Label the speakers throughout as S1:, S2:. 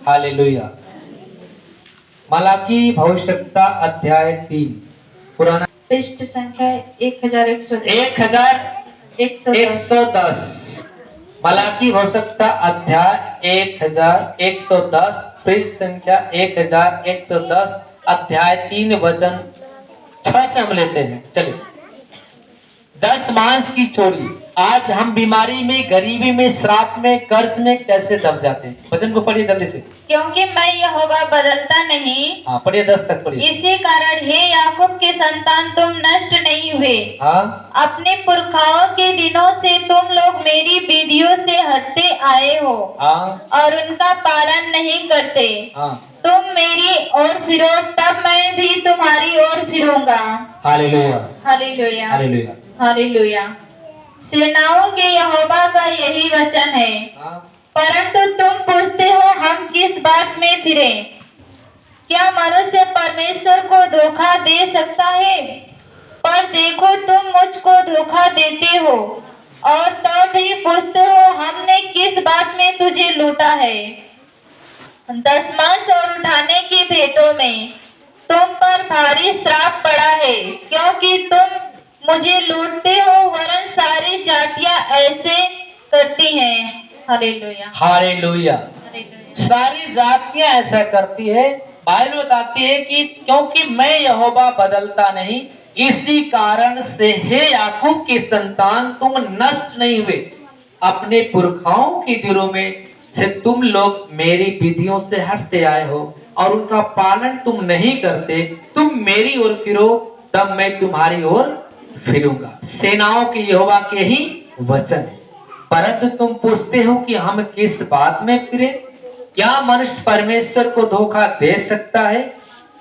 S1: Hallelujah. Malachi भविष्यवक्ता अध्याय 3 पुराना
S2: पृष्ठ संख्या
S1: 1110। मलाकी भविष्यवक्ता अध्याय 1110 पृष्ठ संख्या 1110 अध्याय 3 वचन 6 से हम लेते हैं। चलिए। 10 मांस की चोरी। आज हम बीमारी में, गरीबी में, श्राप में, कर्ज में कैसे दब जाते हैं। वचन को पढ़िए जल्दी से।
S2: क्योंकि मैं यहोवा बदलता नहीं।
S1: हाँ पढ़िए 10 तक पढ़िए।
S2: इसी कारण हे याकूब के संतान, तुम नष्ट नहीं हुए।
S1: हाँ।
S2: अपने पुरखाओं के दिनों से तुम लोग मेरी विधियों से हटते आए हो।
S1: हाँ।
S2: और उनका पालन नहीं करते।
S1: हाँ।
S2: तुम मेरी ओर फिरो, तब मैं भी तुम्हारी ओर फिरूंगा।
S1: हालेलुया।
S2: हालेलुया।
S1: हालेलुया।
S2: हालेलुया। सेनाओं के यहोवा का यही वचन है।
S1: हाँ।
S2: परंतु तुम पूछते हो, हम किस बात में फिरें? क्या मनुष्य परमेश्वर को धोखा दे सकता है? पर देखो, तुम मुझको धोखा देते हो और तब भी पूछते हो, हमने किस बात में तुझे लूटा है? 10 मांस और उठाने की भेंटों में तुम पर भारी श्राप पड़ा है, क्योंकि तुम मुझे लूटते हो, वरन सारी जातियां ऐसे करती हैं। हालेलुया।
S1: हालेलुया। सारी जातियां ऐसा करती है। बाइबल बताती है कि क्योंकि मैं यहोवा बदलता नहीं, इसी कारण से हे याकूब के संतान, तुम नष्ट नहीं हुए। अपने पुरखाओं के दिनों में से तुम लोग मेरी विधियों से हटते आए हो और उनका पालन तुम नहीं करते। तुम मेरी ओर फिरो, तब मैं तुम्हारी ओर फिरूंगा। सेनाओं के यहोवा के ही वचन है। परंतु तुम पूछते हो कि हम किस बात में फिरे? क्या मनुष्य परमेश्वर को धोखा दे सकता है?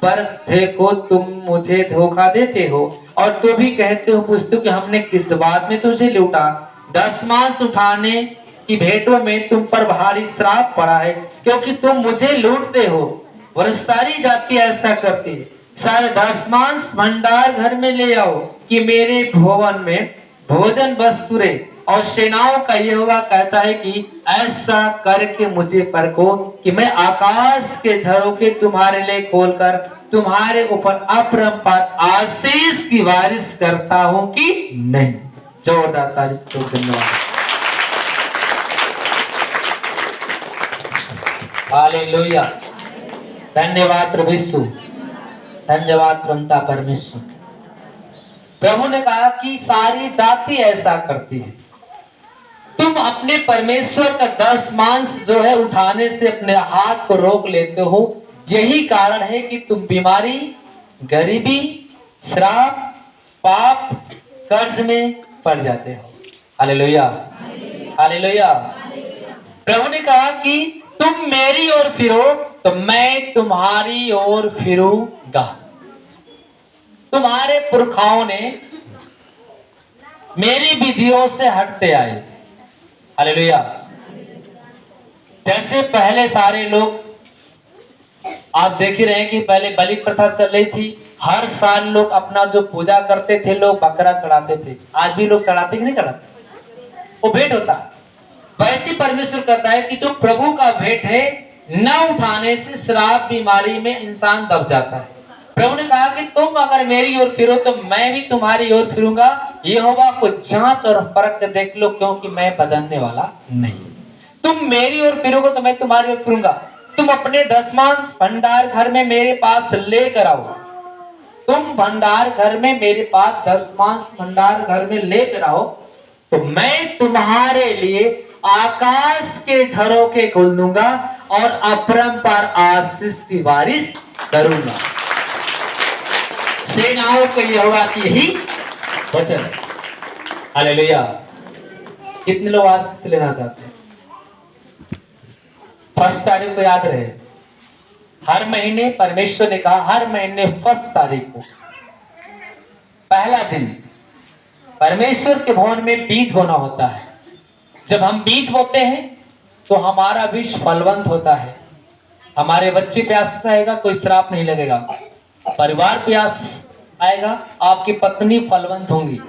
S1: पर देखो, तुम मुझे धोखा देते हो और तो भी कहते हो, पूछते हो कि हमने किस बात में तुझे लूटा। 10 मांस उठाने की भेंटों में तुम पर भारी श्राप पड़ा है, क्योंकि तुम मुझे लूटते हो और सारी जाति ऐसा करती है। सारे 10 मांस भंडार घर में ले आओ कि मेरे भवन में भोजन वस्तु रहे। और सेनाओं का यहोवा कहता है कि ऐसा करके मुझे परखो कि मैं आकाश के झरोखे तुम्हारे लिए खोलकर तुम्हारे ऊपर अपरंपार आशीष की बारिश करता हूं कि नहीं। जोरदार ताली से धन्यवाद। हालेलुया। धन्यवाद प्रभु यीशु, धन्यवाद प्रभु परमेश्वर। प्रभु ने कहा कि सारी जाति ऐसा करती है। तुम अपने परमेश्वर का 10 मांस जो है उठाने से अपने हाथ को रोक लेते हो। यही कारण है कि तुम बीमारी, गरीबी, श्राप, पाप, कर्ज में पड़ जाते हो। हालेलुया। हालेलुया। प्रभु ने कहा कि तुम मेरी ओर फिरो, तो मैं तुम्हारी ओर फिरूंगा। तुम्हारे पुरखाओं ने मेरी विधियों से हटते आए। हालेलुया। जैसे पहले सारे लोग, आप देख ही रहे हैं कि पहले बलि प्रथा चल रही थी। हर साल लोग अपना जो पूजा करते थे, लोग बकरा चढ़ाते थे। आज भी लोग चढ़ाते कि नहीं चढ़ाते? वो भेंट होता है। वैसे परमेश्वर कहता है कि जो प्रभु का भेंट है, न उठाने से श्राप, बीमारी में इंसान दब जाता है। प्रभु ने कहा कि तुम अगर मेरी ओर फिरो, तो मैं भी तुम्हारी ओर फिरूंगा। यहोवा को जांच और परख के देख लो, क्योंकि मैं बदलने वाला नहीं। तुम मेरी ओर फिरोगे तो मैं तुम्हारी ओर फिरूंगा। तुम अपने 10 मांस भंडार घर में मेरे पास लेकर आओ। तुम भंडार घर में मेरे पास 10 मांस भंडार घर में लेकर आओ, तो मैं तुम्हारे लिए आकाश के झरोखे खोल दूंगा और अपरंपार आशीष की बारिश करूंगा। सेनाओं के यहोवा की ही वचन है। हालेलुया। कितने लोग आशीष लेना चाहते हैं? 1 तारीख को याद रहे, हर महीने परमेश्वर ने कहा, हर महीने 1 तारीख को पहला दिन परमेश्वर के भवन में बीज बोना होता है। जब हम बीज बोते हैं तो हमारा बीज फलवंत होता है। हमारे बच्चे प्यास आएगा, कोई श्राप नहीं लगेगा। परिवार प्यास आएगा, आपकी पत्नी फलवंत होंगी।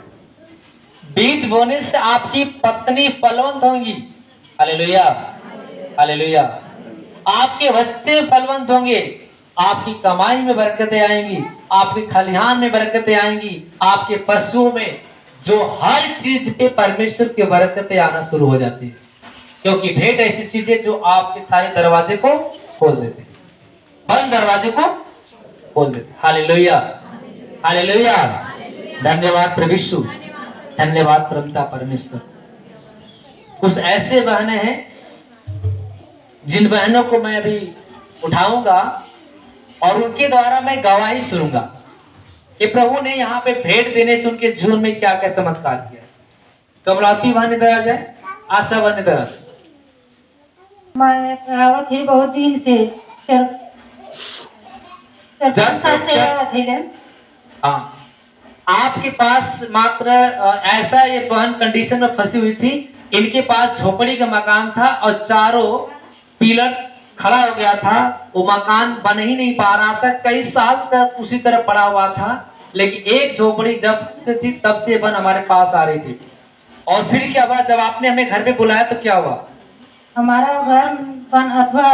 S1: बीज बोने से आपकी पत्नी फलवंत होंगी। हालेलुया। हालेलुया। आपके बच्चे फलवंत होंगे, आपकी कमाई में बरकतें आएंगी, आपके खलिहान में बरकतें आएंगी, आपके पशुओं में, जो हर चीज पे परमेश्वर की बरकतें आना शुरू हो जाती है, क्योंकि भेंट ऐसी चीज है जो आपके सारे दरवाजे को खोल देते हैं, बंद दरवाजे को खोल देते। Hallelujah, hallelujah. धन्यवाद प्रभु यीशु, धन्यवाद परमपिता परमेश्वर। कुछ ऐसे बहनें हैं जिन बहनों को मैं अभी उठाऊंगा और उनके द्वारा मैं गवाही सुनूंगा कि प्रभु ने यहाँ पे भेंट देने से उनके जीवन में क्या क्या चमत्कार किया। कमलावती बहन इधर आ जाए, आशा बहन इधर आ जाए।
S3: मैं आवत ही बहुत दिन से
S1: हाँ, आपके पास मात्र ऐसा ये बहन कंडीशन में फंसी हुई थी, इनके पास झोपड़ी का मकान था और चारों पिलर खड़ा हो गया था, वो मकान बन ही नहीं पा रहा था, कई साल तक उसी तरह पड़ा हुआ था। लेकिन एक झोपड़ी जब से थी तब से बन हमारे पास आ रही थी। और फिर क्या हुआ, जब आपने हमें घर पे बुलाया तो क्या हुआ?
S3: हमारा घर बन अथवा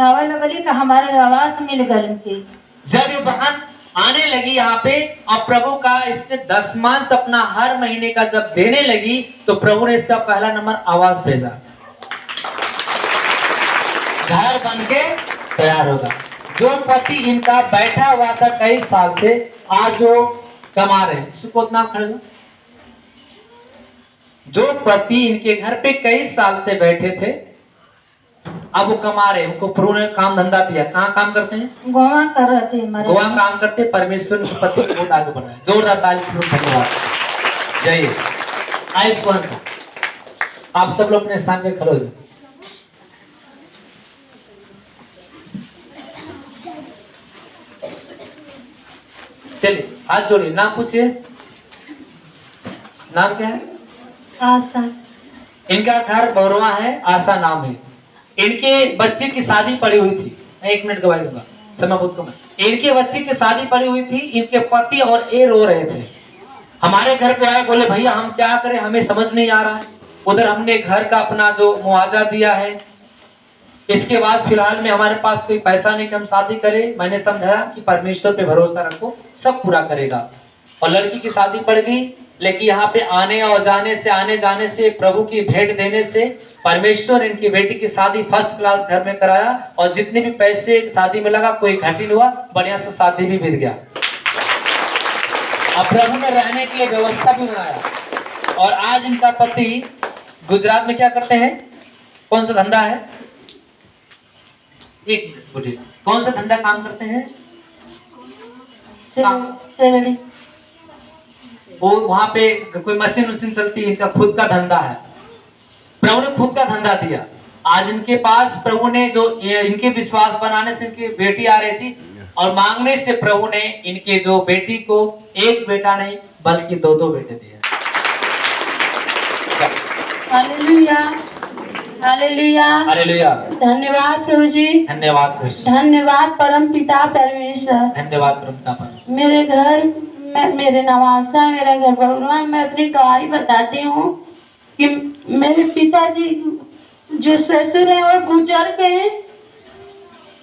S3: आवे लगली तो हमारे आवास मिल गई थी।
S1: जब ये बहन आने लगी यहाँ पे और प्रभु का इसने 10वां अपना हर महीने का जब देने लगी तो प्रभु ने इसका पहला नंबर आवाज भेजा, घर बन के तैयार होगा। जो पति इनका बैठा हुआ था कई साल से, आज जो कमा रहे हैं, उसको नाम खड़े। जो पति इनके घर पे कई साल से बैठे थे, अब वो कमा रहे हैं, उनको प्रभु ने काम धंधा दिया। कहाँ काम करते हैं?
S3: गोवा कर रहे थे,
S1: गोवा काम करते। परमेश्वर ने पति को बहुत आगे बढ़ाया। जोरदार ताली से धन्यवाद। जय आयुष आप सब लोग अपने स्थान पे खड़े हो जाए। चलिए हाथ जोड़िए, नाम पूछिए। नाम क्या है?
S3: आशा।
S1: इनका घर बौरवा है, आशा नाम है। इनके बच्चे की शादी पड़ी हुई थी, मैं 1 मिनट गवाही दूंगा, समय बहुत कम है। इनके बच्चे की शादी पड़ी हुई थी, इनके पति और ये रो रहे थे। हमारे घर पे आए, बोले भैया हम क्या करें, हमें समझ नहीं आ रहा है। उधर हमने घर का अपना जो मुआवजा दिया है, इसके बाद फिलहाल में हमारे पास कोई पैसा नहीं कि हम शादी करें। मैंने समझाया कि परमेश्वर पे भरोसा रखो, सब पूरा करेगा। और लड़की की शादी पड़ गई, लेकिन यहाँ पे आने और जाने से प्रभु की भेंट देने से परमेश्वर इनकी बेटी की शादी फर्स्ट क्लास घर में कराया। और जितने भी पैसे शादी में लगा कोई घाटी नहीं हुआ, बढ़िया से शादी भी बीत गया। अब प्रभु में रहने के लिए व्यवस्था भी बनाया। और आज इनका पति गुजरात में क्या करते हैं? कौन सा धंधा है? कौन सा धंधा काम करते हैं? वो वहां पे कोई मशीन चलती है, इनका खुद का धंधा है। प्रभु ने खुद का धंधा दिया। आज इनके पास प्रभु ने जो इनके विश्वास बनाने से इनकी बेटी आ रही थी, और मांगने से प्रभु ने इनके जो बेटी को एक बेटा नहीं बल्कि 2 बेटे दिए।
S3: Hallelujah, hallelujah,
S1: hallelujah.
S3: धन्यवाद प्रभु जी,
S1: धन्यवाद प्रभु,
S3: धन्यवाद परम पिता परमेश्वर।
S1: धन्यवाद परम पिता परमेश्वर।
S3: मेरे घर मेरे नवासा, मेरा घर बउरवा। मैं अपनी गवाही बताती हूँ कि मेरे पिताजी जो ससुर है वो गुजर गए,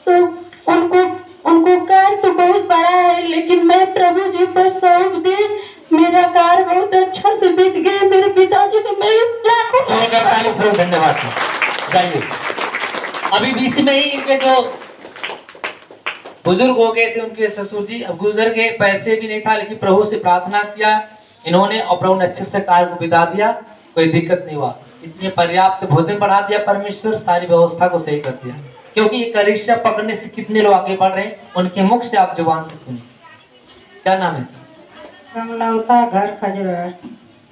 S3: तो उनको कार तो बहुत बड़ा है, लेकिन मैं प्रभु जी पर सौंप दी। मेरा कार बहुत अच्छा से बीत गया। मेरे पिताजी को मैं लाखों
S1: धन्यवाद। जाइए, अभी बीच में ही इनके जो बुजुर्ग हो गए थे, उनके ससुर जी अब गुजर गए, पैसे भी नहीं था, लेकिन प्रभु से प्रार्थना किया इन्होंने और प्रभु ने अच्छे से कार को बिता दिया, कोई दिक्कत नहीं हुआ। इतने पर्याप्त भोजन बढ़ा दिया परमेश्वर, सारी व्यवस्था को सही कर दिया। क्योंकि ये कलीसिया पकड़ने से कितने लोग आगे बढ़ रहे हैं, उनके मुख से आप जुबान से सुनिए। क्या नाम है?
S3: कमलावता, घर खजूर।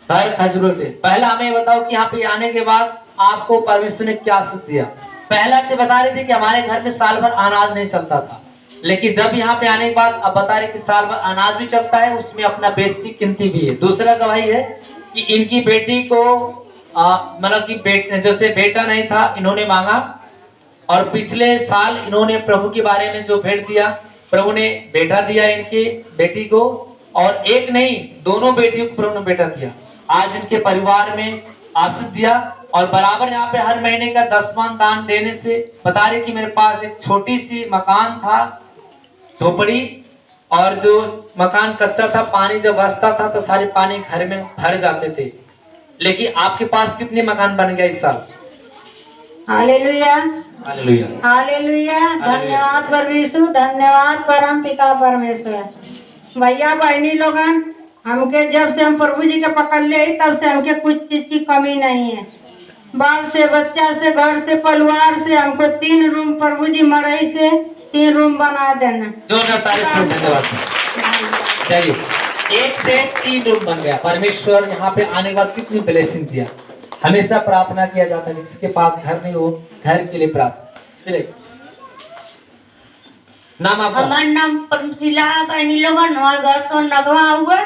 S1: घर खजूर से। पहला हमें बताओ कि यहाँ पे आने के बाद आपको परमेश्वर ने क्या आशीष दिया? पहला से बता रहे थे कि हमारे घर में साल भर अनाज नहीं चलता था, लेकिन जब यहाँ पे आने के बाद अब बता रहे कि साल भर अनाज भी चलता है, उसमें अपना बेचती कीमती भी है। दूसरा गवाही है कि इनकी बेटी को मतलब कि जैसे बेटा नहीं था, इन्होंने मांगा और पिछले साल इन्होंने प्रभु के बारे में जो भेंट दिया, प्रभु ने बेटा दिया इनकी बेटी को, और एक नहीं 2 बेटियों को प्रभु ने बेटा दिया। आज इनके परिवार में आशीष दिया और बराबर यहाँ पे हर महीने का 10वां दान देने से बता रहे कि मेरे पास एक छोटी सी मकान था, झोपड़ी, और जो मकान कच्चा था, पानी जब बरसता था तो सारे पानी घर में भर जाते थे। लेकिन आपके पास कितने मकान बन गया इस साल?
S3: Hallelujah,
S1: hallelujah,
S3: hallelujah. धन्यवाद परमेश्वर, धन्यवाद परम पिता परमेश्वर। भैया बहनी लोगन, हमके जब से हम प्रभु जी के पकड़ ले तब से हमके कुछ चीज की कमी नहीं है। बाल से, बच्चा से, घर से, परिवार से, हमको 3 रूम प्रभु जी मरई से 3 रूम बना देना।
S1: जोरदार तारीफ हो, धन्यवाद। चलिए, 1 से 3 रूम बन गया। परमेश्वर यहाँ पे आने के बाद कितनी ब्लेसिंग दिया। हमेशा प्रार्थना किया जाता है जिसके पास घर नहीं हो, घर के लिए प्रार्थना। चलिए, नाम आपका?
S3: हमारा नाम परमशिला बहनी लोगन, हमारे घर तो नगवा हुआ।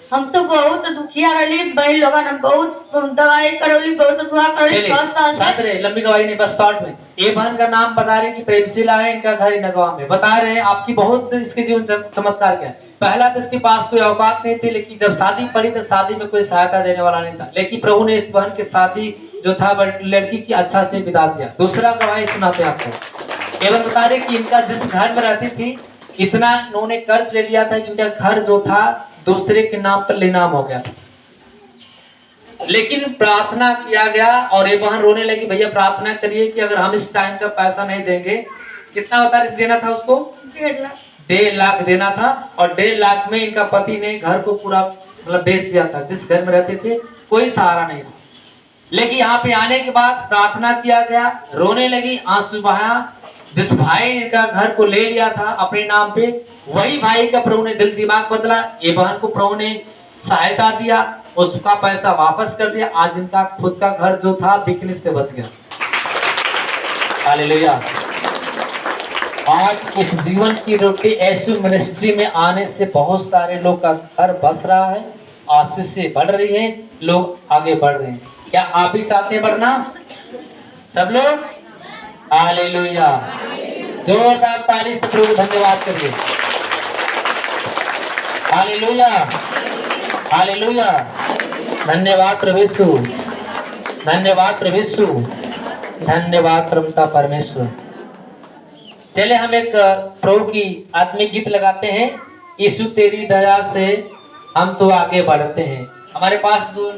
S3: हम तो बहुत दुखिया रही बहन लोगन, हम बहुत दवाई करौली, बहुत दुआ करौली।
S1: साथ रहे, लंबी गवाही नहीं, बस शॉर्ट में। ये बहन का नाम बता रहे कि प्रेमशिला है, इनका घर नगवा में। बता रहे हैं आपकी बहुत इसके जीवन चमत्कार क्या है। पहला तो इसके पास कोई औकात नहीं थी, लेकिन जब शादी पड़ी तो शादी में कोई सहायता देने वाला नहीं था, लेकिन प्रभु ने इस बहन की शादी जो था लड़की की अच्छा से विदा दिया। दूसरा गवाही सुनाते हैं आपको। एवं बता रहे कि इनका जिस घर में रहती थी, इतना इन्होंने कर्ज ले लिया था कि इनका घर जो था दूसरे के नाम पर लेनाम हो गया। लेकिन प्रार्थना किया गया और ये बहन रोने लगी, भैया प्रार्थना करिए कि अगर हम इस टाइम का पैसा नहीं देंगे, कितना बता रहे देना था उसको? 1.5 लाख देना था। और 1.5 लाख में इनका पति ने घर को पूरा मतलब बेच दिया था। जिस घर में रहते थे कोई सहारा नहीं था। लेकिन यहाँ पे आने के बाद प्रार्थना किया गया, रोने लगी, आंसू बहाया। जिस भाई ने इनका घर को ले लिया था अपने नाम पे, वही भाई का प्रभु ने दिल दिमाग बदला। ये बहन को प्रभु ने सहायता दिया, उसका पैसा वापस कर दिया। आज इनका खुद का घर जो था बिकने से बच गया। हालेलुया। आज इस जीवन की रोटी ऐसी मिनिस्ट्री में आने से बहुत सारे लोग का घर बस रहा है, आशीष से बढ़ रही है, लोग आगे बढ़ रहे हैं। क्या आप भी चाहते हैं बढ़ना? सब लोग हालेलुया। जोरदार ताली से प्रभु को धन्यवाद करिए। Hallelujah, hallelujah. धन्यवाद प्रभु यीशु, धन्यवाद प्रभु यीशु, धन्यवाद परमपिता परमेश्वर। चले हम एक प्रभु की आत्मिक गीत लगाते हैं। यीशु तेरी दया से हम तो आगे बढ़ते हैं। हमारे पास जो